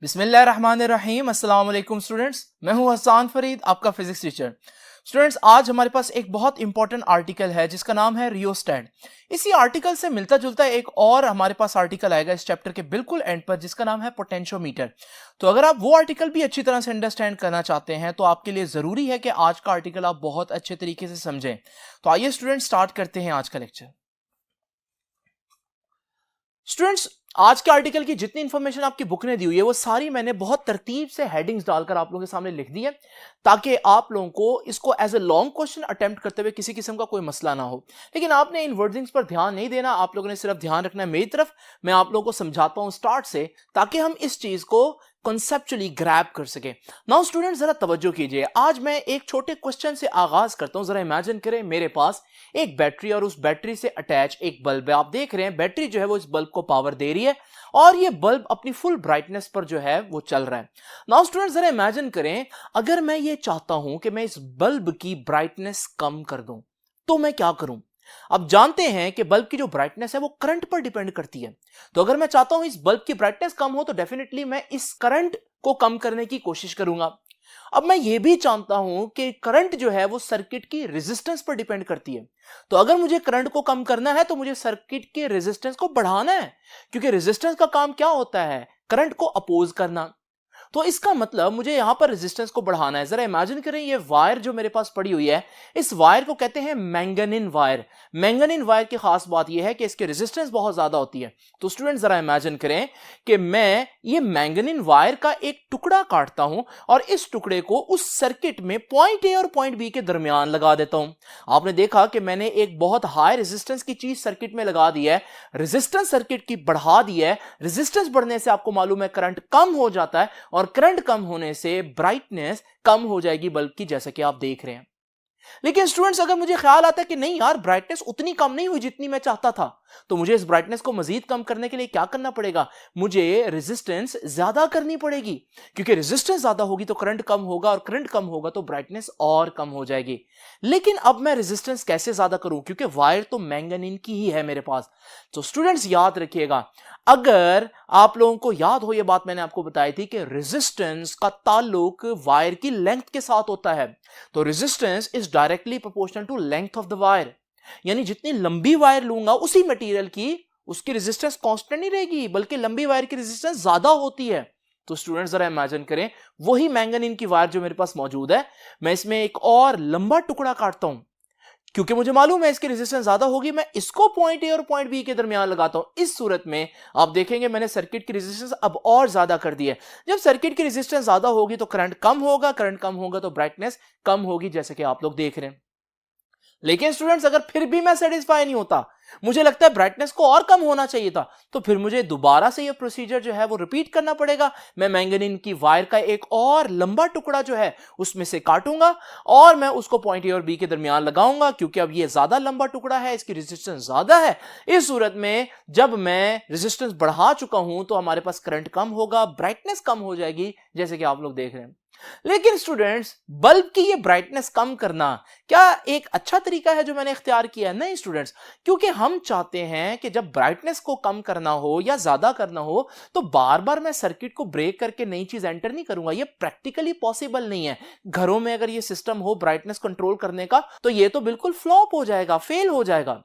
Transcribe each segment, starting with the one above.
बिस्मिल्लाहिर्रहमानिर्रहीम। अस्सलाम वालेकुम स्टूडेंट्स, मैं हूं हसन फरीद, आपका फिजिक्स टीचर। स्टूडेंट्स, आज हमारे पास एक बहुत इंपॉर्टेंट आर्टिकल है जिसका नाम है रियोस्टैट। इसी आर्टिकल से मिलता जुलता एक और हमारे पास आर्टिकल आएगा इस चैप्टर के बिल्कुल एंड पर, जिसका नाम है पोटेंशियोमीटर। तो अगर आप वो आर्टिकल भी अच्छी तरह से अंडरस्टैंड करना चाहते हैं तो आपके लिए जरूरी है कि आज का आर्टिकल आप बहुत अच्छे तरीके से समझें। तो आइए स्टूडेंट्स, स्टार्ट करते हैं आज का लेक्चर। स्टूडेंट्स, आज के आर्टिकल की जितनी इंफॉर्मेशन आपकी बुक ने दी हुई है वो सारी मैंने बहुत तरतीब से हेडिंग्स डालकर आप लोगों के सामने लिख दी है, ताकि आप लोगों को इसको as a long question attempt करते हुए किसी किस्म का कोई मसला ना हो। लेकिन आपने इन वर्डिंग्स पर ध्यान नहीं देना, आप लोगों ने सिर्फ ध्यान रखना है मेरी तरफ। मैं आप लोगों को समझाता हूं स्टार्ट से, ताकि हम इस चीज को कॉन्सेप्चुअली ग्रैब कर सके। नाउ स्टूडेंट, जरा तवज्जो कीजिए। आज मैं एक छोटे क्वेश्चन से आगाज करता हूं। जरा इमेजिन करें मेरे पास एक बैटरी और उस बैटरी से अटैच एक बल्ब है। आप देख रहे हैं बैटरी जो है वो इस बल्ब को पावर दे रही है और ये बल्ब अपनी फुल ब्राइटनेस पर जो है वो चल रहा है। नाउ स्टूडेंट, जरा इमेजिन करें अगर मैं ये चाहता हूं कि मैं इस बल्ब की ब्राइटनेस कम कर दूं तो मैं क्या करूं। अब जानते हैं कि बल्ब की जो ब्राइटनेस है वो करंट पर डिपेंड करती है। तो अगर मैं चाहता हूं इस बल्ब की ब्राइटनेस कम हो तो डेफिनेटली मैं इस करंट को कम करने की कोशिश करूंगा। अब मैं ये भी जानता हूं कि करंट जो है वो सर्किट की रेजिस्टेंस पर डिपेंड करती है। तो अगर मुझे करंट को कम करना है तो मुझे सर्किट के रेजिस्टेंस को बढ़ाना है, क्योंकि रेजिस्टेंस का काम क्या होता है? करंट को अपोज करना। तो इसका मतलब मुझे यहां पर रेजिस्टेंस को बढ़ाना है। जरा इमेजिन करें ये वायर जो मेरे पास पड़ी हुई है, इस वायर को कहते हैं मैंगनीन वायर। मैंगनीन वायर की खास बात यह है कि इसकी रेजिस्टेंस बहुत ज्यादा होती है। तो स्टूडेंट, जरा इमेजिन करें कि मैं ये मैंगनीन वायर का एक टुकड़ा काटता हूं और इस टुकड़े को उस सर्किट में पॉइंट ए और पॉइंट बी के दरमियान लगा देता हूं। आपने देखा कि मैंने एक बहुत हाई रेजिस्टेंस की चीज सर्किट में लगा दी है, रेजिस्टेंस सर्किट की बढ़ा दी है। रेजिस्टेंस बढ़ने से आपको मालूम है करंट कम हो जाता है और करंट कम होने से ब्राइटनेस कम हो जाएगी बल्ब की, जैसा कि आप देख रहे हैं। लेकिन स्टूडेंट्स, अगर मुझे ख्याल आता है कि नहीं यार, ब्राइटनेस उतनी कम नहीं हुई जितनी मैं चाहता था, तो मुझे इस ब्राइटनेस को मजीद कम करने के लिए क्या करना पड़ेगा? मुझे रेजिस्टेंस ज्यादा करनी पड़ेगी, क्योंकि रेजिस्टेंस ज्यादा होगी तो करंट कम होगा और करंट कम होगा तो ब्राइटनेस और कम हो जाएगी। लेकिन अब मैं रेजिस्टेंस कैसे ज्यादा करूं, क्योंकि वायर तो मैंगनीन की ही है मेरे पास। तो स्टूडेंट्स, याद रखिएगा, अगर आप लोगों को याद हो, यह बात मैंने आपको बताई थी कि रेजिस्टेंस का ताल्लुक वायर की लेंथ के साथ होता है। तो resistance is directly proportional to length of the wire, यानी जितनी लंबी वायर लूंगा उसी मटेरियल की उसकी रेजिस्टेंस कांस्टेंट नहीं रहेगी, बल्कि लंबी वायर की रेजिस्टेंस ज्यादा होती है। तो स्टूडेंट्स, जरा इमेजिन करें वही मैंगनीन की वायर जो मेरे पास मौजूद है, मैं इसमें एक और लंबा टुकड़ा काटता हूं, क्योंकि मुझे मालूम है इसकी रेजिस्टेंस ज्यादा होगी। मैं इसको पॉइंट ए और पॉइंट बी के दरमियान लगाता हूं। इस सूरत में आप देखेंगे मैंने सर्किट की रेजिस्टेंस अब और ज्यादा कर दी है। जब सर्किट की रेजिस्टेंस ज्यादा होगी तो करंट कम होगा, करंट कम होगा तो ब्राइटनेस कम होगी, जैसे कि आप लोग देख रहे हैं। लेकिन स्टूडेंट्स, अगर फिर भी मैं सेटिस्फाई नहीं होता, मुझे लगता है ब्राइटनेस को और कम होना चाहिए था, तो फिर मुझे दोबारा से ये प्रोसीजर जो है वो रिपीट करना पड़ेगा। मैं मैंगनीन की वायर का एक और लंबा टुकड़ा जो है उसमें से काटूंगा और मैं उसको पॉइंट ए और बी के दरमियान लगाऊंगा, क्योंकि अब ये ज्यादा लंबा टुकड़ा है, इसकी रेजिस्टेंस ज्यादा है। इस सूरत में जब मैं रेजिस्टेंस बढ़ा चुका हूं तो हमारे पास करंट कम होगा, ब्राइटनेस कम हो जाएगी, जैसे कि आप लोग देख रहे हैं। लेकिन स्टूडेंट्स, बल्ब की ये ब्राइटनेस कम करना क्या एक अच्छा तरीका है जो मैंने इख्तियार किया है? नहीं स्टूडेंट्स, क्योंकि हम चाहते हैं कि जब ब्राइटनेस को कम करना हो या ज्यादा करना हो तो बार बार मैं सर्किट को ब्रेक करके नई चीज एंटर नहीं करूंगा। ये प्रैक्टिकली पॉसिबल नहीं है। घरों में अगर ये सिस्टम हो ब्राइटनेस कंट्रोल करने का तो ये तो बिल्कुल फ्लॉप हो जाएगा, फेल हो जाएगा।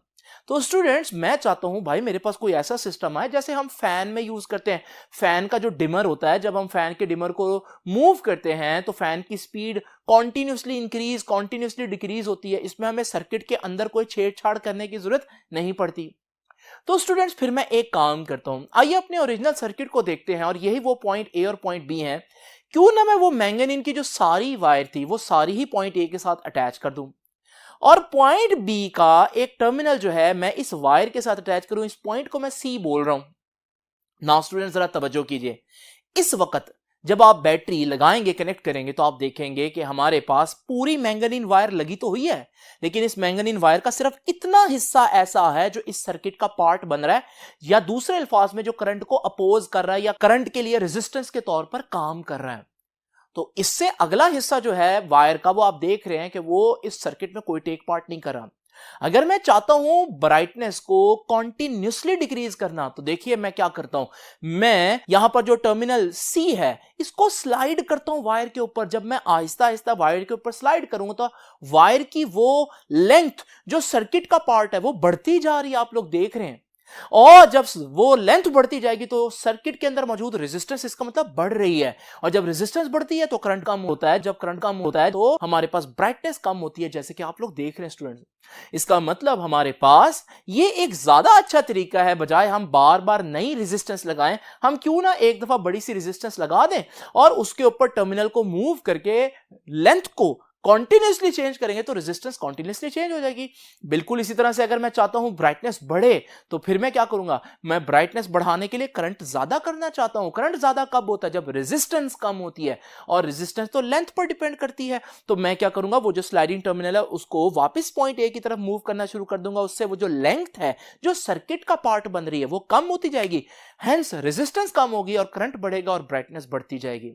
तो स्टूडेंट्स, मैं चाहता हूं भाई मेरे पास कोई ऐसा सिस्टम आए जैसे हम फैन में यूज करते हैं। फैन का जो डिमर होता है, जब हम फैन के डिमर को मूव करते हैं तो फैन की speed continuously increase continuously decrease होती है। इसमें हमें सर्किट के अंदर कोई छेड़छाड़ करने की जरूरत नहीं पड़ती। तो स्टूडेंट्स, फिर मैं एक काम करता हूं, आइए अपने ओरिजिनल सर्किट को देखते हैं और यही वो पॉइंट ए और पॉइंट बी है। क्यों ना मैं वो मैंगनीन की जो सारी वायर थी वो सारी ही पॉइंट ए के साथ अटैच कर दूं और पॉइंट बी का एक टर्मिनल जो है मैं इस वायर के साथ अटैच करूं। इस पॉइंट को मैं सी बोल रहा हूं। नाउ स्टूडेंट, जरा तवज्जो कीजिए। इस वक्त जब आप बैटरी लगाएंगे, कनेक्ट करेंगे, तो आप देखेंगे कि हमारे पास पूरी मैंगनीन वायर लगी तो हुई है, लेकिन इस मैंगनीन वायर का सिर्फ इतना हिस्सा ऐसा है जो इस सर्किट का पार्ट बन रहा है, या दूसरे अल्फाज में जो करंट को अपोज कर रहा है या करंट के लिए रेजिस्टेंस के तौर पर काम कर रहा है। तो इससे अगला हिस्सा जो है वायर का, वो आप देख रहे हैं कि वो इस सर्किट में कोई टेक पार्ट नहीं कर रहा। अगर मैं चाहता हूं ब्राइटनेस को कॉन्टिन्यूसली डिक्रीज करना, तो देखिए मैं क्या करता हूं, मैं यहां पर जो टर्मिनल सी है इसको स्लाइड करता हूं वायर के ऊपर। जब मैं आहिस्ता आहिस्ता वायर के ऊपर स्लाइड करूंगा तो वायर की वो लेंथ जो सर्किट का पार्ट है वो बढ़ती जा रही है, आप लोग देख रहे हैं। और जब वो लेंथ बढ़ती जाएगी तो सर्किट के अंदर मौजूद रेजिस्टेंस, इसका मतलब बढ़ रही है। और जब रेजिस्टेंस बढ़ती है तो करंट कम होता है, जब करंट कम होता है तो हमारे पास ब्राइटनेस कम होती है, जैसे कि आप लोग देख रहे हैं स्टूडेंट्स। इसका मतलब हमारे पास ये एक ज्यादा अच्छा तरीका है, बजाय हम बार बार नई रेजिस्टेंस लगाएं, हम क्यों ना एक दफा बड़ी सी रेजिस्टेंस लगा दें और उसके ऊपर टर्मिनल को मूव करके लेंथ को कॉन्टिन्यूसली चेंज करेंगे तो रेजिस्टेंस कॉन्टिन्यूसली चेंज हो जाएगी। बिल्कुल इसी तरह से अगर मैं चाहता हूं ब्राइटनेस बढ़े तो फिर मैं क्या करूंगा, मैं ब्राइटनेस बढ़ाने के लिए करंट ज्यादा करना चाहता हूं। करंट ज्यादा कब होता है, जब रेजिस्टेंस कम होती है, और रेजिस्टेंस तो लेंथ पर डिपेंड करती है। तो मैं क्या करूंगा, वो जो स्लाइडिंग टर्मिनल है उसको वापस पॉइंट ए की तरफ मूव करना शुरू कर दूंगा। उससे वो जो लेंथ है जो सर्किट का पार्ट बन रही है वो कम होती जाएगी, हेंस रेजिस्टेंस कम होगी और करंट बढ़ेगा और ब्राइटनेस बढ़ती जाएगी।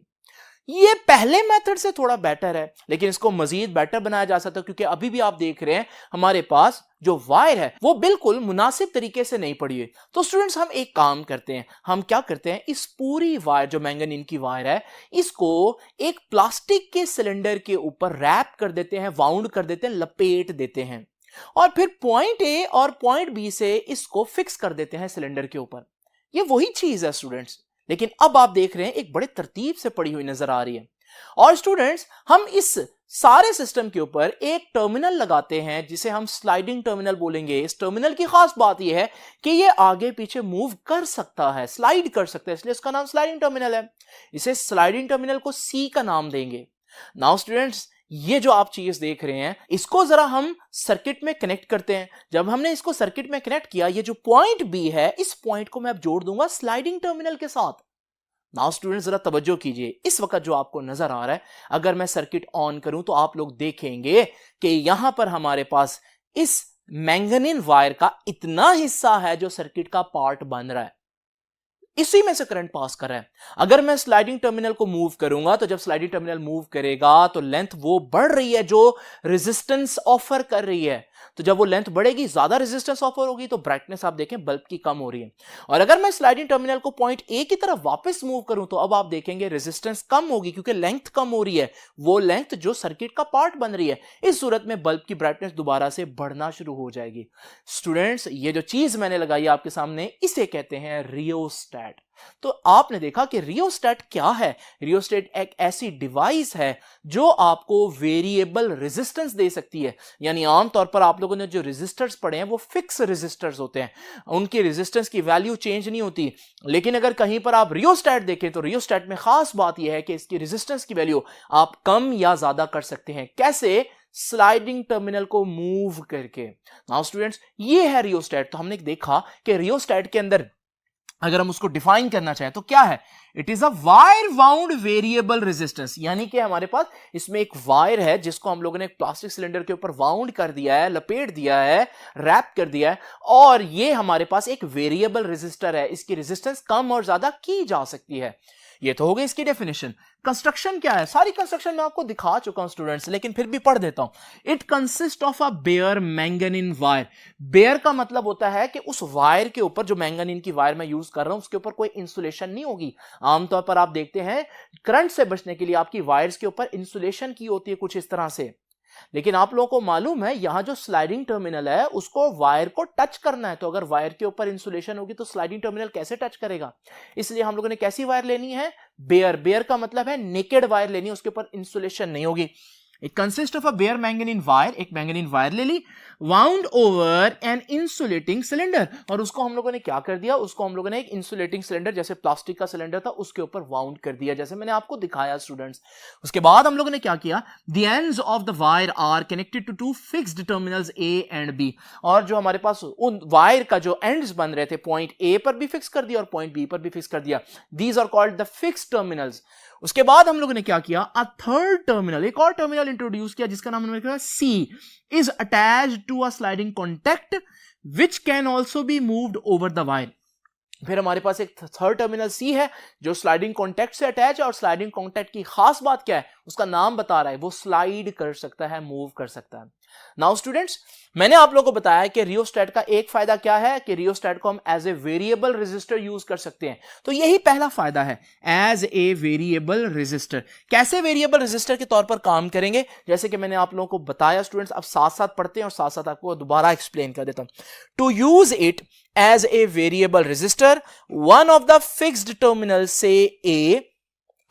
ये पहले मेथड से थोड़ा बेटर है, लेकिन इसको मजीद बेटर बनाया जा सकता है, क्योंकि अभी भी आप देख रहे हैं हमारे पास जो वायर है वो बिल्कुल मुनासिब तरीके से नहीं पड़ी है। तो स्टूडेंट्स हम एक काम करते हैं, हम क्या करते हैं, इस पूरी वायर जो मैंगनीन की वायर है इसको एक प्लास्टिक के सिलेंडर के ऊपर रैप कर देते हैं, वाउंड कर देते हैं, लपेट देते हैं, और फिर पॉइंट ए और पॉइंट बी से इसको फिक्स कर देते हैं सिलेंडर के ऊपर। ये वही चीज है स्टूडेंट्स, लेकिन अब आप देख रहे हैं एक बड़े तरतीब से पड़ी हुई नजर आ रही है। और स्टूडेंट्स हम इस सारे सिस्टम के ऊपर एक टर्मिनल लगाते हैं जिसे हम स्लाइडिंग टर्मिनल बोलेंगे। इस टर्मिनल की खास बात यह है कि यह आगे पीछे मूव कर सकता है, स्लाइड कर सकता है, इसलिए इसका नाम स्लाइडिंग टर्मिनल है। इसे स्लाइडिंग टर्मिनल को सी का नाम देंगे। नाउ स्टूडेंट्स ये जो आप चीज देख रहे हैं इसको जरा हम सर्किट में कनेक्ट करते हैं। जब हमने इसको सर्किट में कनेक्ट किया, ये जो पॉइंट बी है इस पॉइंट को मैं अब जोड़ दूंगा स्लाइडिंग टर्मिनल के साथ। नाउ स्टूडेंट्स जरा तवज्जो कीजिए, इस वक्त जो आपको नजर आ रहा है, अगर मैं सर्किट ऑन करूं तो आप लोग देखेंगे कि यहां पर हमारे पास इस मैंगनीन वायर का इतना हिस्सा है जो सर्किट का पार्ट बन रहा है, इसी में से करंट पास कर रहा है। अगर मैं स्लाइडिंग टर्मिनल को मूव करूंगा तो जब स्लाइडिंग टर्मिनल मूव करेगा तो लेंथ वो बढ़ रही है जो रेजिस्टेंस ऑफर कर रही है। तो जब वो लेंथ बढ़ेगी, ज्यादा रेजिस्टेंस ऑफर होगी, तो ब्राइटनेस आप देखें बल्ब की कम हो रही है। और अगर मैं स्लाइडिंग टर्मिनल को पॉइंट ए की तरफ वापस मूव करूं तो अब आप देखेंगे रेजिस्टेंस कम होगी, क्योंकि लेंथ कम हो रही है, वो लेंथ जो सर्किट का पार्ट बन रही है। इस सूरत में बल्ब की ब्राइटनेस दोबारा से बढ़ना शुरू हो जाएगी। स्टूडेंट्स ये जो चीज मैंने लगाई आपके सामने, इसे कहते हैं रियोस्टैट। तो आपने देखा कि रियोस्टैट क्या है। रियोस्टैट एक ऐसी डिवाइस है जो आपको वेरिएबल रेजिस्टेंस दे सकती है। यानी आमतौर पर आप लोगों ने जो रेजिस्टर्स पढ़े हैं वो फिक्स रेजिस्टर्स होते हैं, उनकी रेजिस्टेंस की वैल्यू चेंज नहीं होती। लेकिन अगर कहीं पर आप रियोस्टैट देखें तो रियोस्टैट में खास बात यह है कि इसकी रेजिस्टेंस की वैल्यू आप कम या ज्यादा कर सकते हैं। कैसे? स्लाइडिंग टर्मिनल को मूव करके। नाउ स्टूडेंट्स ये है रियोस्टैट। तो हमने देखा कि रियोस्टैट के अंदर अगर हम उसको डिफाइन करना चाहें तो क्या है, it is a wire wound variable resistance. यानी कि हमारे पास इसमें एक वायर है जिसको हम लोगों ने एक प्लास्टिक सिलेंडर के ऊपर वाउंड कर दिया है, लपेट दिया है, रैप कर दिया है, और ये हमारे पास एक वेरिएबल रेजिस्टर है। इसकी रेजिस्टेंस कम और ज्यादा की जा सकती है। ये तो हो गई इसकी डेफिनेशन। कंस्ट्रक्शन क्या है, सारी कंस्ट्रक्शन मैं आपको दिखा चुका हूं स्टूडेंट्स, लेकिन फिर भी पढ़ देता हूं। It consist of a bare manganin wire. Bare का मतलब होता है कि उस वायर के ऊपर, जो मैंगनीन की वायर मैं यूज कर रहा हूं, उसके ऊपर कोई इंसुलेशन नहीं होगी। आमतौर पर आप देखते हैं करंट से बचने के लिए आपकी वायर्स के ऊपर इंसुलेशन की होती है कुछ इस तरह से। लेकिन आप लोगों को मालूम है यहां जो स्लाइडिंग टर्मिनल है उसको वायर को टच करना है, तो अगर वायर के ऊपर इंसुलेशन होगी तो स्लाइडिंग टर्मिनल कैसे टच करेगा। इसलिए हम लोगों ने कैसी वायर लेनी है, बेयर। बेयर का मतलब है नेकेड वायर लेनी है, उसके ऊपर इंसुलेशन नहीं होगी। It consist of a bare manganin wire. एक मैंगनीन वायर ले ली, wound over an insulating cylinder, और उसको हम लोगों ने क्या कर दिया, उसको हम लोगों ने एक इंसुलेटिंग सिलेंडर, जैसे प्लास्टिक का सिलेंडर था, उसके ऊपर वाउंड कर दिया, जैसे मैंने आपको दिखाया स्टूडेंट्स। उसके बाद हम लोगों ने क्या किया, the ends of the wire are connected to two fixed terminals A and B. और जो हमारे पास उन वायर का जो एंड्स बन रहे थे, पॉइंट ए पर भी फिक्स कर दिया और पॉइंट बी पर भी फिक्स कर दिया। These are called the fixed terminals. उसके बाद हम लोगों ने क्या किया, अ थर्ड टर्मिनल, एक और टर्मिनल इंट्रोड्यूस किया जिसका नाम हमने रखा C, is attached to a sliding contact which can also be moved over the wire. फिर हमारे पास एक थर्ड टर्मिनल सी है जो स्लाइडिंग कॉन्टैक्ट से अटैच है, और स्लाइडिंग कॉन्टैक्ट की खास बात क्या है, उसका नाम बता रहा है, वो स्लाइड कर सकता है, मूव कर सकता है। नाउ स्टूडेंट्स, मैंने आप लोगों को बताया कि रियोस्टेट का एक फायदा क्या है कि रियोस्टेट को हम as a variable resistor use कर सकते हैं। तो यही पहला फायदा है, एज ए वेरिएबल रेजिस्टर। कैसे वेरिएबल रेजिस्टर के तौर पर काम करेंगे, जैसे कि मैंने आप लोगों को बताया स्टूडेंट्स, अब साथ साथ पढ़ते हैं और साथ साथ आपको दोबारा एक्सप्लेन कर देता हूं। To use it as a variable resistor, one of the fixed terminal से A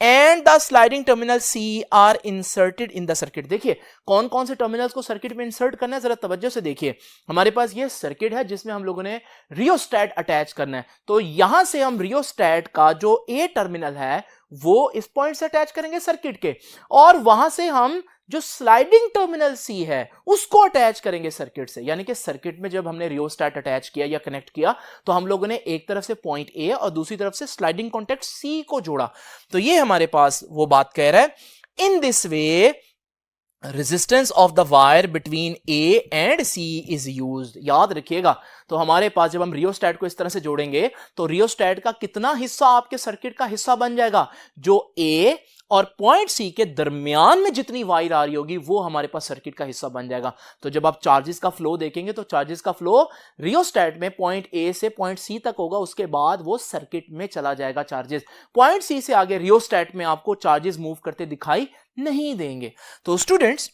and the sliding terminal C are inserted in the circuit. देखिए कौन कौन से टर्मिनल्स को सर्किट में इंसर्ट करना है, जरा तवज्जो से देखिए। हमारे पास ये सर्किट है जिसमें हम लोगों ने रियोस्टेट अटैच करना है, तो यहां से हम रियोस्टेट का जो ए टर्मिनल है वो इस पॉइंट से अटैच करेंगे सर्किट के, और वहां से हम जो स्लाइडिंग टर्मिनल सी है उसको अटैच करेंगे सर्किट से। यानी कि सर्किट में जब हमने रियोस्टेट अटैच किया या कनेक्ट किया तो हम लोगों ने एक तरफ से पॉइंट ए और दूसरी तरफ से स्लाइडिंग कॉन्टैक्ट सी को जोड़ा। तो ये हमारे पास वो बात कह रहा है, in this way resistance of the wire between A and C is used. याद रखिएगा, तो हमारे पास जब हम रियोस्टेट को इस तरह से जोड़ेंगे तो रियोस्टेट का कितना हिस्सा आपके सर्किट का हिस्सा बन जाएगा, जो ए और पॉइंट सी के दरमियान में जितनी वायर आ रही होगी वो हमारे पास सर्किट का हिस्सा बन जाएगा। तो जब आप चार्जेस का फ्लो देखेंगे तो चार्जेस का फ्लो रियोस्टेट में पॉइंट ए से पॉइंट सी तक होगा, उसके बाद वो सर्किट में चला जाएगा चार्जेस। पॉइंट सी से आगे रियोस्टेट में आपको चार्जेस मूव करते दिखाई नहीं देंगे। तो स्टूडेंट्स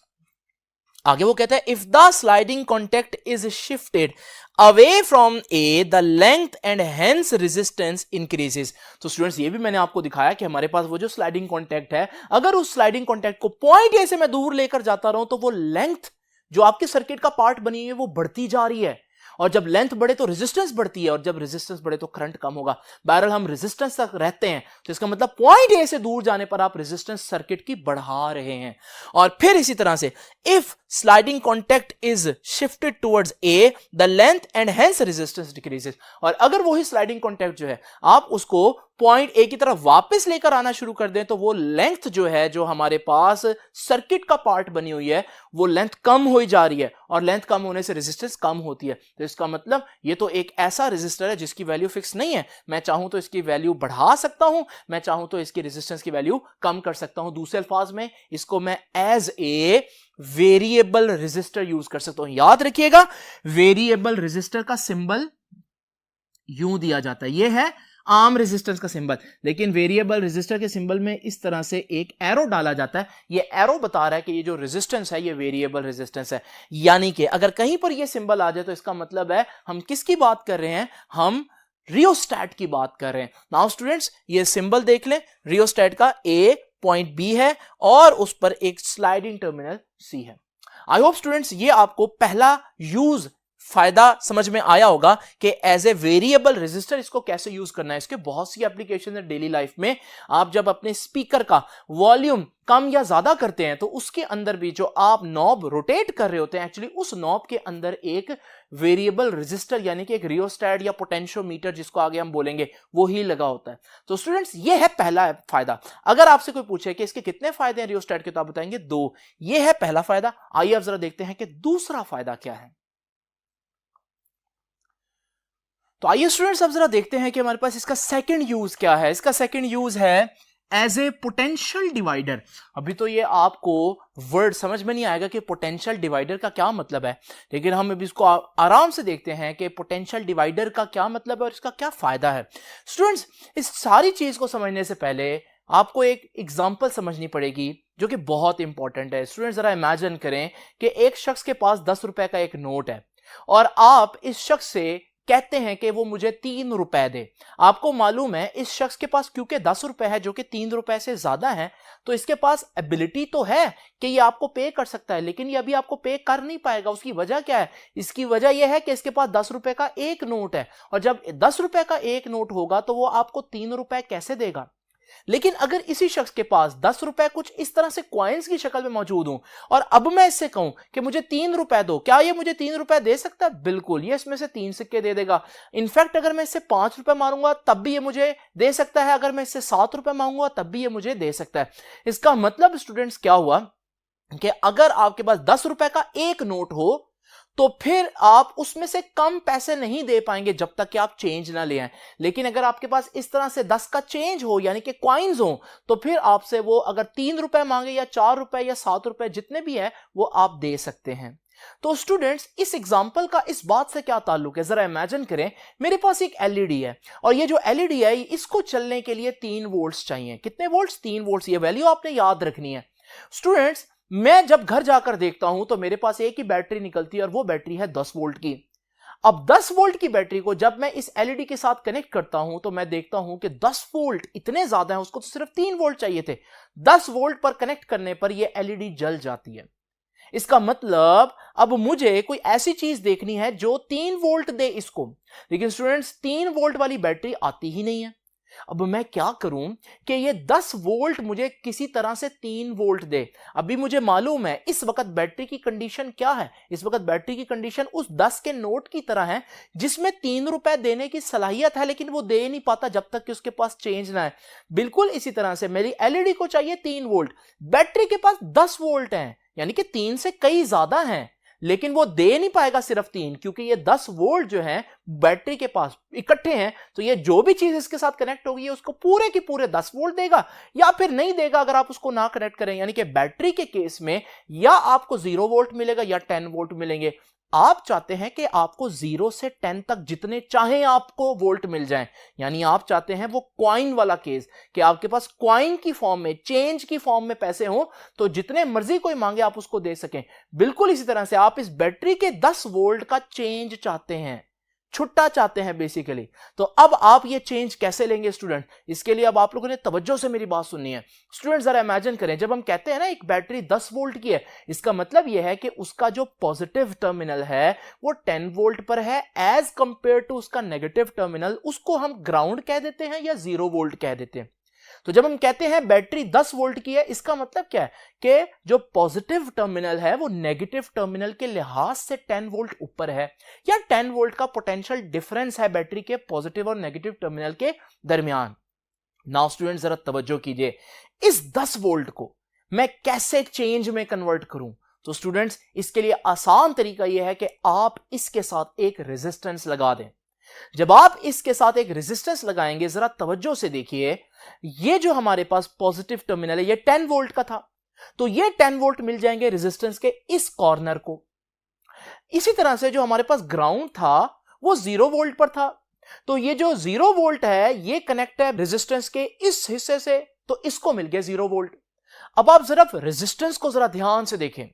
आगे वो कहता है, if the sliding contact is shifted away from A the length and hence resistance increases. तो स्टूडेंट्स ये भी मैंने आपको दिखाया कि हमारे पास वो जो स्लाइडिंग कॉन्टैक्ट है, अगर उस स्लाइडिंग कॉन्टैक्ट को पॉइंट ए से मैं दूर लेकर जाता रहूं तो वो लेंथ जो आपके सर्किट का पार्ट बनी हुई है वो बढ़ती जा रही है, और जब लेंथ बढ़े तो रेजिस्टेंस बढ़ती है, और जब रेजिस्टेंस बढ़े तो करंट कम होगा। बहरहाल हम रेजिस्टेंस तक रहते हैं, तो इसका मतलब पॉइंट ए से दूर जाने पर आप रेजिस्टेंस सर्किट की बढ़ा रहे हैं। और फिर इसी तरह से if sliding contact is shifted towards a the length and hence resistance decreases. और अगर वही स्लाइडिंग कॉन्टैक्ट जो है आप उसको पॉइंट ए की तरफ वापस लेकर आना शुरू कर दें तो वो लेंथ जो है, जो हमारे पास सर्किट का पार्ट बनी हुई है, वो लेंथ कम हो जा रही है, और लेंथ कम होने से रेजिस्टेंस कम होती है। तो इसका मतलब ये तो एक ऐसा रेजिस्टर है जिसकी वैल्यू फिक्स नहीं है, मैं चाहूं तो इसकी वैल्यू बढ़ा सकता हूं, मैं चाहूं तो इसकी रेजिस्टेंस की वैल्यू कम कर सकता हूं। दूसरे अल्फाज में इसको मैं as a variable resistor use कर सकता हूं। याद रखिएगा, वेरिएबल रेजिस्टर का सिंबल यूं दिया जाता है, ये है आर्म रेजिस्टेंस का सिंबल, लेकिन वेरिएबल रेजिस्टर के सिंबल में इस तरह से एक एरो डाला जाता है। ये एरो बता रहा है कि ये जो रेजिस्टेंस है ये वेरिएबल रेजिस्टेंस है। यानी कि अगर कहीं पर ये सिंबल आ जाए तो इसका मतलब है हम किसकी बात कर रहे हैं, हम रियोस्टेट की बात कर रहे हैं। नाउ स्टूडेंट्स ये सिंबल देख लें, रियोस्टेट का ए पॉइंट बी है और उस पर एक स्लाइडिंग टर्मिनल सी है। आई होप स्टूडेंट्स ये आपको पहला यूज फायदा समझ में आया होगा कि एज ए वेरिएबल रेजिस्टर इसको कैसे यूज करना है। इसके बहुत सी एप्लीकेशन है डेली लाइफ में। आप जब अपने स्पीकर का वॉल्यूम कम या ज्यादा करते हैं तो उसके अंदर भी जो आप नॉब रोटेट कर रहे होते हैं, एक्चुअली उस नॉब के अंदर एक वेरिएबल रेजिस्टर यानी कि एक रियोस्टेट या पोटेंशियोमीटर जिसको आगे हम बोलेंगे वो ही लगा होता है। तो स्टूडेंट्स ये है पहला फायदा। अगर आपसे कोई पूछे कि इसके कितने फायदे हैं रियोस्टेट के, तो आप बताएंगे 2। ये है पहला फायदा। आइए अब जरा देखते हैं कि दूसरा फायदा क्या है। तो आइए स्टूडेंट्स अब जरा देखते हैं कि हमारे पास इसका सेकंड यूज क्या है। इसका सेकंड यूज है एज ए पोटेंशियल डिवाइडर। अभी तो ये आपको वर्ड समझ में नहीं आएगा कि पोटेंशियल डिवाइडर का क्या मतलब है, लेकिन हम अभी इसको आराम से देखते हैं कि पोटेंशियल डिवाइडर का क्या मतलब है और इसका क्या फायदा है। स्टूडेंट्स इस सारी चीज को समझने से पहले आपको एक एग्जांपल समझनी पड़ेगी जो कि बहुत इंपॉर्टेंट है। स्टूडेंट्स जरा इमेजिन करें कि एक शख्स के पास 10 रुपए का एक नोट है और आप इस शख्स से कहते हैं कि वो मुझे 3 रुपए दे। आपको मालूम है इस शख्स के पास क्योंकि 10 रुपए है जो कि 3 रुपए से ज्यादा है, तो इसके पास एबिलिटी तो है कि ये आपको पे कर सकता है, लेकिन ये अभी आपको पे कर नहीं पाएगा। उसकी वजह क्या है? इसकी वजह यह है कि इसके पास 10 रुपए का एक नोट है, और जब 10 रुपए का एक नोट होगा तो वो आपको 3 रुपए कैसे देगा। लेकिन अगर इसी शख्स के पास 10 रुपए कुछ इस तरह से कॉइन्स की शक्ल में मौजूद हूं और अब मैं इससे कहूं कि मुझे 3 रुपए दो, क्या ये मुझे 3 रुपए दे सकता है? बिल्कुल, ये इसमें से 3 सिक्के दे देगा। इनफैक्ट अगर मैं इससे 5 रुपए मांगूंगा तब भी ये मुझे दे सकता है, अगर मैं इससे 7 रुपए मांगूंगा तब भी ये मुझे दे सकता है। इसका मतलब स्टूडेंट्स क्या हुआ कि अगर आपके पास 10 रुपए का एक नोट हो तो फिर आप उसमें से कम पैसे नहीं दे पाएंगे जब तक कि आप चेंज ना ले आए। लेकिन अगर आपके पास इस तरह से 10 का चेंज हो यानी कि कॉइन्स हो तो फिर आपसे वो अगर 3 रुपए मांगे या 4 रुपए या 7 रुपए जितने भी है वो आप दे सकते हैं। तो स्टूडेंट्स, इस एग्जांपल का इस बात से क्या ताल्लुक है, जरा इमेजिन करें मेरे पास एक एलईडी है और ये जो एलईडी है इसको चलने के लिए 3 वोल्ट्स चाहिए। कितने वोल्ट्स? 3 वोल्ट्स। ये वैल्यू आपने याद रखनी है। स्टूडेंट्स, मैं जब घर जाकर देखता हूं तो मेरे पास एक ही बैटरी निकलती है और वो बैटरी है 10 वोल्ट की। अब 10 वोल्ट की बैटरी को जब मैं इस एलईडी के साथ कनेक्ट करता हूं तो मैं देखता हूं कि 10 वोल्ट इतने ज्यादा हैं, उसको तो सिर्फ 3 वोल्ट चाहिए थे। 10 वोल्ट पर कनेक्ट करने पर यह एलईडी जल जाती है। इसका मतलब अब मुझे कोई ऐसी चीज देखनी है जो 3 वोल्ट दे इसको, लेकिन स्टूडेंट्स 3 वोल्ट वाली बैटरी आती ही नहीं है। अब मैं क्या करूं कि ये 10 वोल्ट मुझे किसी तरह से 3 वोल्ट दे। अभी मुझे मालूम है इस वक्त बैटरी की कंडीशन क्या है। इस वक्त बैटरी की कंडीशन उस 10 के नोट की तरह है जिसमें 3 रुपए देने की सलाहियत है, लेकिन वो दे नहीं पाता जब तक कि उसके पास चेंज ना है। बिल्कुल इसी तरह से मेरी एलईडी को चाहिए 3 वोल्ट, बैटरी के पास 10 वोल्ट है, यानी कि 3 से कई ज्यादा हैं, लेकिन वो दे नहीं पाएगा सिर्फ 3, क्योंकि ये 10 वोल्ट जो है बैटरी के पास इकट्ठे हैं। तो ये जो भी चीज इसके साथ कनेक्ट होगी उसको पूरे के पूरे 10 वोल्ट देगा या फिर नहीं देगा अगर आप उसको ना कनेक्ट करें। यानी कि बैटरी के केस में या आपको 0 वोल्ट मिलेगा या 10 वोल्ट मिलेंगे। आप चाहते हैं कि आपको 0 से 10 तक जितने चाहें आपको वोल्ट मिल जाएं, यानी आप चाहते हैं वो कॉइन वाला केस कि आपके पास कॉइन की फॉर्म में, चेंज की फॉर्म में पैसे हो तो जितने मर्जी कोई मांगे आप उसको दे सकें। बिल्कुल इसी तरह से आप इस बैटरी के 10 वोल्ट का चेंज चाहते हैं, छुट्टा चाहते हैं बेसिकली। तो अब आप ये चेंज कैसे लेंगे स्टूडेंट? इसके लिए अब आप लोगों ने तवज्जो से मेरी बात सुननी है। स्टूडेंट जरा इमेजिन करें, जब हम कहते हैं ना एक बैटरी 10 वोल्ट की है, इसका मतलब यह है कि उसका जो पॉजिटिव टर्मिनल है वो 10 वोल्ट पर है एज कंपेयर टू उसका नेगेटिव टर्मिनल, उसको हम ग्राउंड कह देते हैं या 0 वोल्ट कह देते हैं। तो जब हम कहते हैं बैटरी 10 वोल्ट की है, इसका मतलब क्या है कि जो पॉजिटिव टर्मिनल है वो नेगेटिव टर्मिनल के लिहाज से 10 वोल्ट ऊपर है, या 10 वोल्ट का पोटेंशियल डिफरेंस है बैटरी के पॉजिटिव और नेगेटिव टर्मिनल के दरमियान। नाउ स्टूडेंट जरा तवज्जो कीजिए, इस 10 वोल्ट को मैं कैसे चेंज में कन्वर्ट करूं? तो स्टूडेंट्स इसके लिए आसान तरीका यह है कि आप इसके साथ एक रेजिस्टेंस लगा दें। जब आप इसके साथ एक रेजिस्टेंस लगाएंगे, जरा तवज्जो से देखिए, ये जो हमारे पास पॉजिटिव टर्मिनल है ये 10 वोल्ट का था, तो ये 10 वोल्ट मिल जाएंगे रेजिस्टेंस के इस कॉर्नर को। इसी तरह से जो हमारे पास ग्राउंड था वो 0 वोल्ट पर था, तो ये जो 0 वोल्ट है ये कनेक्ट है रेजिस्टेंस के इस हिस्से से, तो इसको मिल गया 0 वोल्ट। अब आप जरा रेजिस्टेंस को जरा ध्यान से देखें,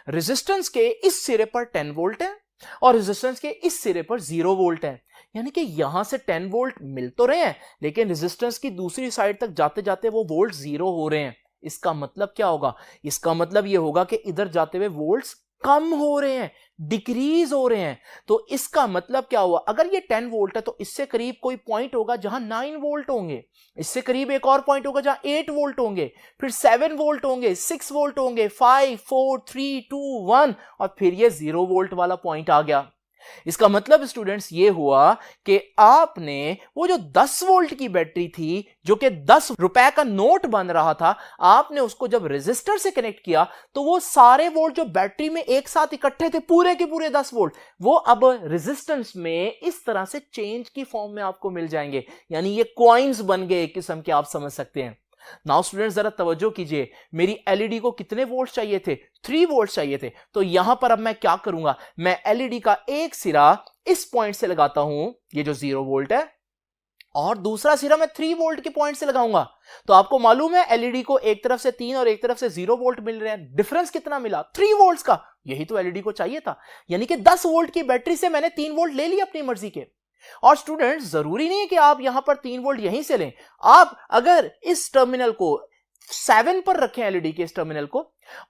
रेजिस्टेंस के इस सिरे पर 10 वोल्ट है और रेजिस्टेंस के इस सिरे पर 0 वोल्ट है, यानी कि यहां से 10 वोल्ट मिल तो रहे हैं लेकिन रेजिस्टेंस की दूसरी साइड तक जाते जाते वो वोल्ट 0 हो रहे हैं। इसका मतलब क्या होगा? इसका मतलब यह होगा कि इधर जाते हुए वोल्ट्स कम हो रहे हैं, डिक्रीज हो रहे हैं। तो इसका मतलब क्या हुआ? अगर ये 10 वोल्ट है तो इससे करीब कोई पॉइंट होगा जहां 9 वोल्ट होंगे, इससे करीब एक और पॉइंट होगा जहां 8 वोल्ट होंगे, फिर 7 वोल्ट होंगे, 6 वोल्ट होंगे, 5 4 3 2 1 और फिर ये 0 वोल्ट वाला पॉइंट आ गया। इसका मतलब स्टूडेंट्स ये हुआ कि आपने वो जो 10 वोल्ट की बैटरी थी जो कि 10 रुपए का नोट बन रहा था, आपने उसको जब रेजिस्टर से कनेक्ट किया तो वो सारे वोल्ट जो बैटरी में एक साथ इकट्ठे थे, पूरे के पूरे 10 वोल्ट, वो अब रेजिस्टेंस में इस तरह से चेंज की फॉर्म में आपको मिल जाएंगे, यानी ये कॉइन्स बन गए एक किस्म के, आप समझ सकते हैं। नाउ स्टूडेंट्स जरा तवज्जो कीजिए, मेरी एलईडी को कितने वोल्ट चाहिए थे? 3 वोल्ट चाहिए थे। तो यहां पर अब मैं क्या करूंगा, मैं एलईडी का एक सिरा इस पॉइंट से लगाता हूं, ये जो 0 वोल्ट है, और दूसरा सिरा मैं 3 वोल्ट के पॉइंट से लगाऊंगा। तो आपको मालूम है एलईडी को एक तरफ से 3 और एक तरफ से 0 वोल्ट मिल रहे हैं, डिफरेंस कितना मिला? 3 वोल्ट्स का। यही तो एलईडी को चाहिए था, यानी कि 10 वोल्ट की बैटरी से मैंने 3 वोल्ट ले लिया अपनी मर्जी के। और स्टूडेंट्स जरूरी नहीं है कि आप यहां पर 3 वोल्ट यहीं से लें, आप अगर इस टर्मिनल को 7 पर रखें, एलईडी के इस टर्मिनल को,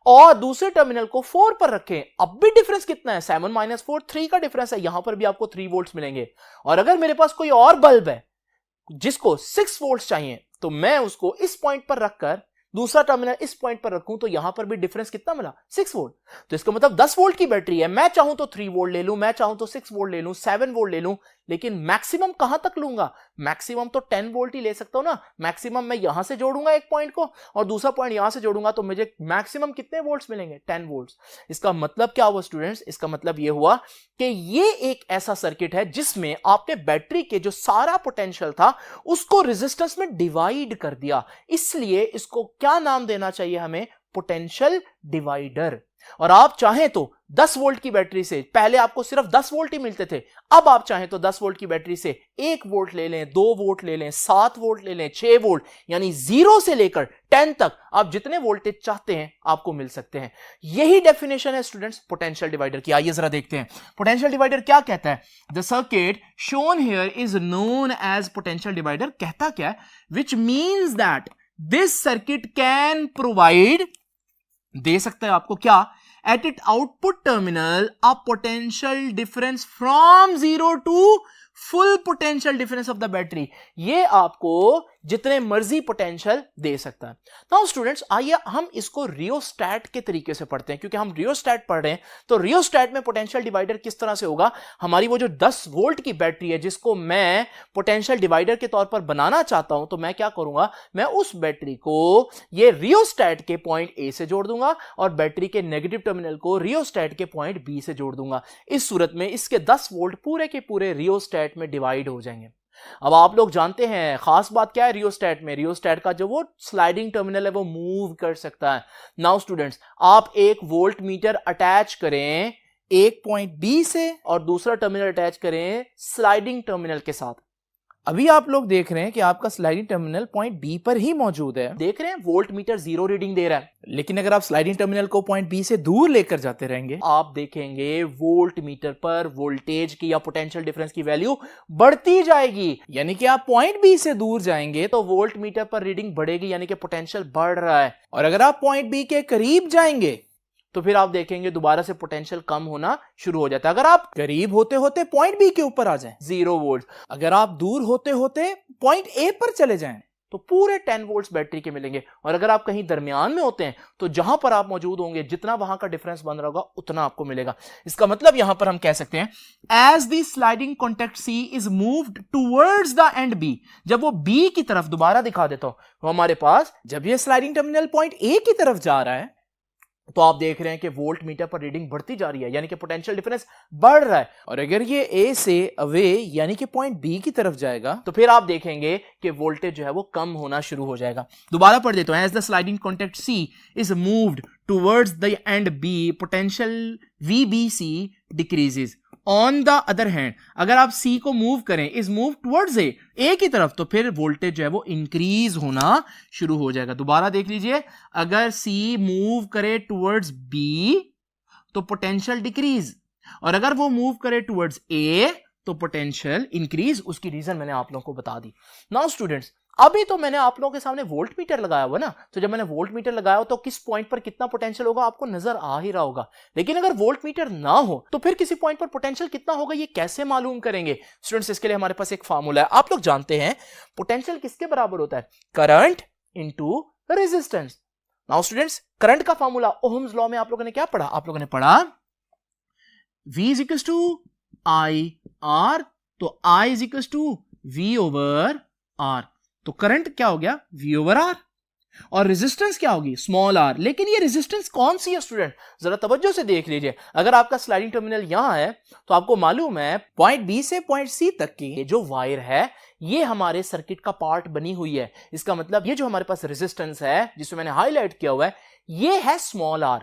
और दूसरे टर्मिनल को 4 पर रखें, अब भी डिफरेंस कितना है? 7 - 4 3 का डिफरेंस है, यहां पर भी आपको 3 वोल्ट्स मिलेंगे। और अगर मेरे पास कोई और बल्ब है जिसको 6 वोल्ट्स चाहिए, तो मैं उसको इस पॉइंट पर रखकर दूसरा टर्मिनल इस पॉइंट पर रखूं तो यहां पर भी डिफरेंस कितना मिला? 6 वोल्ट। तो इसका मतलब 10 वोल्ट की बैटरी है, मैं चाहूं तो 3 वोल्ट ले लूं, मैं चाहूं तो 6 वोल्ट ले लूं, 7 वोल्ट ले लूं, लेकिन मैक्सिमम कहां तक लूंगा? मैक्सिमम तो 10 वोल्ट ही ले सकता हूं ना। मैक्सिमम मैं यहां से जोड़ूंगा एक पॉइंट को और दूसरा पॉइंट यहां से जोड़ूंगा तो मुझे मैक्सिमम कितने वोल्ट्स मिलेंगे? 10 वोल्ट्स। इसका मतलब क्या हुआ स्टूडेंट्स? इसका मतलब यह हुआ कि ये एक ऐसा सर्किट है जिसमें आपने बैटरी के जो सारा पोटेंशियल था उसको रेजिस्टेंस में डिवाइड कर दिया, इसलिए इसको क्या नाम देना चाहिए हमें? Potential divider. और आप चाहें तो 10 वोल्ट की बैटरी से, पहले आपको सिर्फ 10 वोल्ट ही मिलते थे, अब आप चाहें तो 10 वोल्ट की बैटरी से 1 वोल्ट ले लें, 2 वोल्ट ले लें, 7 वोल्ट ले लें, 6 वोल्ट, यानी 0 से लेकर 10 तक आप जितने वोल्टेज चाहते हैं आपको मिल सकते हैं। यही डेफिनेशन है स्टूडेंट्स पोटेंशियल डिवाइडर की। आइए जरा देखते हैं पोटेंशियल डिवाइडर क्या कहता है। The circuit shown here is known as potential divider. कहता क्या है? Which means that this circuit can provide, दे सकता है आपको क्या, at it output terminal a potential difference from 0 to full potential difference of the battery. ये आपको जितने मर्जी पोटेंशियल दे सकता है। नाउ स्टूडेंट्स, आइए हम इसको रियोस्टैट के तरीके से पढ़ते हैं, क्योंकि हम रियोस्टैट पढ़ रहे हैं। तो रियोस्टैट में पोटेंशियल डिवाइडर किस तरह से होगा? हमारी वो जो 10 वोल्ट की बैटरी है जिसको मैं पोटेंशियल डिवाइडर के तौर पर बनाना चाहता हूं, तो मैं क्या करूंगा, मैं उस बैटरी को ये रियोस्टैट के पॉइंट ए से जोड़ दूंगा और बैटरी के नेगेटिव टर्मिनल को रियोस्टैट के पॉइंट बी से जोड़ दूंगा। इस सूरत में इसके 10 वोल्ट पूरे के पूरे रियोस्टैट में डिवाइड हो जाएंगे। अब आप लोग जानते हैं खास बात क्या है रियोस्टैट में, रियोस्टैट का जो वो स्लाइडिंग टर्मिनल है वो मूव कर सकता है। नाउ स्टूडेंट्स, आप एक वोल्ट मीटर अटैच करें एक पॉइंट बी से और दूसरा टर्मिनल अटैच करें स्लाइडिंग टर्मिनल के साथ। अभी आप लोग देख रहे हैं कि आपका स्लाइडिंग टर्मिनल पॉइंट बी पर ही मौजूद है, देख रहे हैं वोल्ट मीटर 0 रीडिंग दे रहा है। लेकिन अगर आप स्लाइडिंग टर्मिनल को पॉइंट बी से दूर लेकर जाते रहेंगे, आप देखेंगे वोल्ट मीटर पर वोल्टेज की या पोटेंशियल डिफरेंस की वैल्यू बढ़ती जाएगी। यानी कि आप पॉइंट बी से दूर जाएंगे तो वोल्ट मीटर पर रीडिंग बढ़ेगी, यानी कि पोटेंशियल बढ़ रहा है। और अगर आप पॉइंट बी के करीब जाएंगे तो फिर आप देखेंगे दोबारा से पोटेंशियल कम होना शुरू हो जाता है। अगर आप करीब होते होते पॉइंट बी के ऊपर आ जाएं 0 वोल्ट, अगर आप दूर होते होते पॉइंट ए पर चले जाएं तो पूरे 10 वोल्ट्स बैटरी के मिलेंगे। और अगर आप कहीं दरमियान में होते हैं तो जहां पर आप मौजूद होंगे जितना वहां का डिफरेंस बन रहा होगा उतना आपको मिलेगा। इसका मतलब यहां पर हम कह सकते हैं as the sliding contact C is moved towards the end B, जब वो बी की तरफ, दोबारा दिखा देता हूं, तो हमारे पास जब ये स्लाइडिंग टर्मिनल पॉइंट ए की तरफ जा रहा है तो आप देख रहे हैं कि वोल्ट मीटर पर रीडिंग बढ़ती जा रही है, यानी कि पोटेंशियल डिफरेंस बढ़ रहा है। और अगर ये ए से अवे यानी कि पॉइंट बी की तरफ जाएगा तो फिर आप देखेंगे कि वोल्टेज जो है वो कम होना शुरू हो जाएगा। दोबारा पढ़ देता हूं, as the sliding contact C is moved towards the end B potential VBC decreases. On the other hand, अगर आप सी को मूव करें, इज मूव टुवर्ड्स ए की तरफ, तो फिर वोल्टेज जो है वो इंक्रीज होना शुरू हो जाएगा। दोबारा देख लीजिए, अगर सी मूव करे टुवर्ड्स बी तो पोटेंशियल डिक्रीज, और अगर वो मूव करे टुवर्ड्स ए तो पोटेंशियल इंक्रीज। उसकी रीजन मैंने आप लोगों को बता दी। नाउ स्टूडेंट्स, अभी तो मैंने आप लोगों के सामने वोल्ट मीटर लगाया हुआ ना, तो जब मैंने वोल्ट मीटर लगाया हो तो किस पॉइंट पर कितना पोटेंशियल होगा आपको नजर आ ही रहा होगा। लेकिन अगर वोल्ट मीटर ना हो तो फिर किसी पॉइंट पर पोटेंशियल कितना होगा ये कैसे मालूम करेंगे? स्टूडेंट्स, इसके लिए हमारे पास एक फार्मूला है। आप लोग जानते हैं पोटेंशियल किसके बराबर होता है? Current into resistance. Now students, current का फार्मूला ओहम्स लॉ में आप लोगों ने क्या पढ़ा? आप लोगों ने पढ़ा V is equal to I R, तो I is equal to V over R। तो करंट क्या हो गया? V over R। और रेजिस्टेंस क्या होगी? Small r। लेकिन ये रेजिस्टेंस कौन सी है स्टूडेंट? जरा तवज्जो से देख लीजिए। अगर आपका स्लाइडिंग टर्मिनल यहां है तो आपको मालूम है पॉइंट बी से पॉइंट सी तक की जो वायर है ये हमारे सर्किट का पार्ट बनी हुई है। इसका मतलब ये जो हमारे पास रेजिस्टेंस है जिसमें मैंने हाईलाइट किया हुआ है ये है स्मॉल r।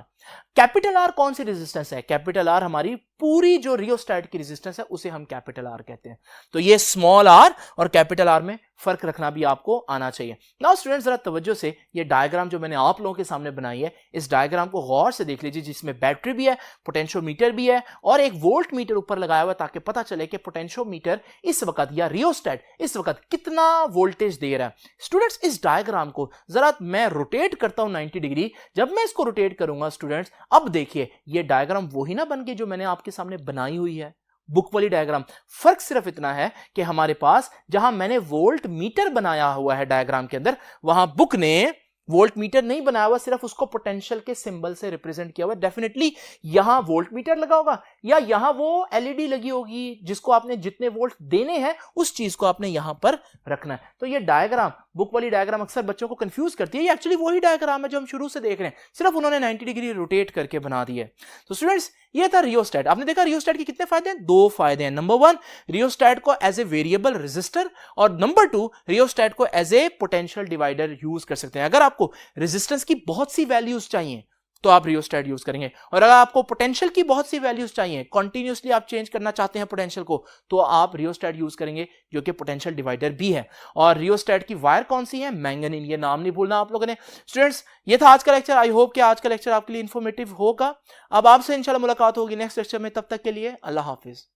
कैपिटल आर कौन सी रेजिस्टेंस है? कैपिटल आर हमारी पूरी जो रियोस्टैट की रेजिस्टेंस है उसे हम कैपिटल आर कहते हैं। तो ये स्मॉल आर और कैपिटल आर में फर्क रखना भी आपको आना चाहिए। नाउ स्टूडेंट्स, जरा तवज्जो से ये डायग्राम जो मैंने आप लोगों के सामने बनाई है इस डायग्राम को गौर से देख लीजिए, जिसमें बैटरी भी है, पोटेंशियोमीटर भी है और एक वोल्ट मीटर ऊपर लगाया हुआ है ताकि पता चले कि पोटेंशियोमीटर इस वक्त या रियोस्टैट इस वक्त कितना वोल्टेज दे रहा है। स्टूडेंट्स, इस डायग्राम को जरा मैं रोटेट करता हूं 90 डिग्री। जब मैं इसको रोटेट करूंगा स्टूडेंट्स, अब देखिए ये डायग्राम वही ना बन गई जो मैंने आपके सामने बनाई हुई है, बुक वाली डायग्राम। फर्क सिर्फ इतना है कि हमारे पास जहां मैंने वोल्ट मीटर बनाया हुआ है डायग्राम के अंदर, वहां बुक ने वोल्ट मीटर नहीं बनाया हुआ, सिर्फ उसको पोटेंशियल के सिंबल से रिप्रेजेंट किया हुआ। डेफिनेटली यहां वोल्ट मीटर लगा होगा या यहां वो एलईडी लगी होगी जिसको आपने जितने वोल्ट देने हैं उस चीज को आपने यहां पर रखना है। तो ये डायग्राम, बुक वाली डायग्राम अक्सर बच्चों को कंफ्यूज करती है। ये एक्चुअली वही डायग्राम है जो हम शुरू से देख रहे हैं, सिर्फ उन्होंने 90 डिग्री रोटेट करके बना दी है। तो स्टूडेंट्स, ये था रियोस्टैट। आपने देखा रियोस्टैट के कितने फायदे हैं? 2 फायदे हैं। नंबर 1, रियोस्टैट को एज ए वेरिएबल रेजिस्टर, और नंबर 2, रियोस्टैट को as a potential divider use कर सकते हैं। अगर आपको रेजिस्टेंस की बहुत सी वैल्यूज चाहिए तो आप रियोस्टेट यूज करेंगे। और अगर आपको पोटेंशियल की बहुत सी वैल्यूज चाहिए, कंटिन्यूसली आप चेंज करना चाहते हैं पोटेंशियल को, तो आप रियोस्टेट यूज करेंगे जो कि पोटेंशियल डिवाइडर भी है। और रियोस्टेट की वायर कौन सी है? मैंगनीन, ये नाम नहीं भूलना आप लोगों ने। स्टूडेंट्स, ये था आज का लेक्चर। आई होप कि आज का लेक्चर आपके लिए इंफॉर्मेटिव होगा। अब आपसे इंशाल्लाह मुलाकात होगी नेक्स्ट लेक्चर में। तब तक के लिए अल्लाह हाफिज।